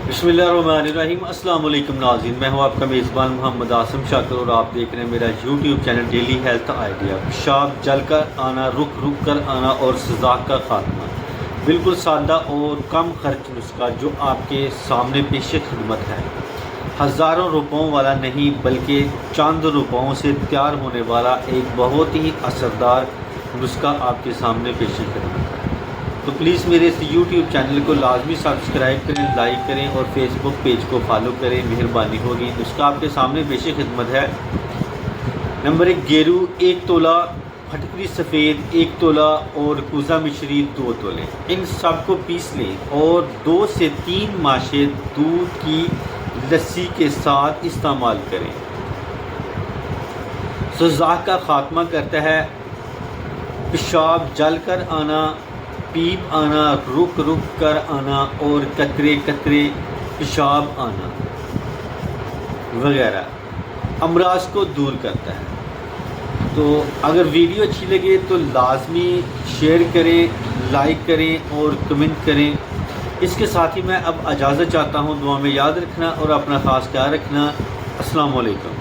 बिस्मिल्लाहिर्रहमानिर्रहीम। अस्सलाम वालेकुम नाज़रीन, मैं हूँ आपका मेज़बान मोहम्मद आसिम शाकिर और आप देख रहे हैं मेरा YouTube channel daily health idea. पेशाब जल कर आना, रुक रुक कर आना और सजाक का खात्मा, बिल्कुल सादा और कम खर्च नुस्खा जो आपके सामने पेश खिदमत है। हज़ारों रुपयों वाला नहीं बल्कि चंद रुपयों से तैयार होने वाला एक बहुत ही असरदार नुस्खा आपके सामने पेश खिदमत है। तो प्लीज़ मेरे इस यूट्यूब चैनल को लाजमी सब्सक्राइब करें, लाइक करें और फेसबुक पेज को फॉलो करें, मेहरबानी होगी। नुस्खा आपके सामने पेश खिदमत है। नंबर 1, गेरू 1 तोला, फटकरी सफ़ेद 1 तोला और कुज़ा मिश्री 2 तोले। इन सब को पीस लें और 2 से 3 माशे दूध की लस्सी के साथ इस्तेमाल करें। सजाक का खात्मा करता है पेशाब जल कर आना, पीप आना, रुक रुक कर आना और कतरे कतरे पेशाब आना वगैरह अमराज को दूर करता है। तो अगर वीडियो अच्छी लगे तो लाजमी शेयर करें, लाइक करें और कमेंट करें। इसके साथ ही मैं अब इजाज़त चाहता हूँ। दुआ में याद रखना और अपना ख़ास ख्याल रखना। अस्सलाम वालेकुम।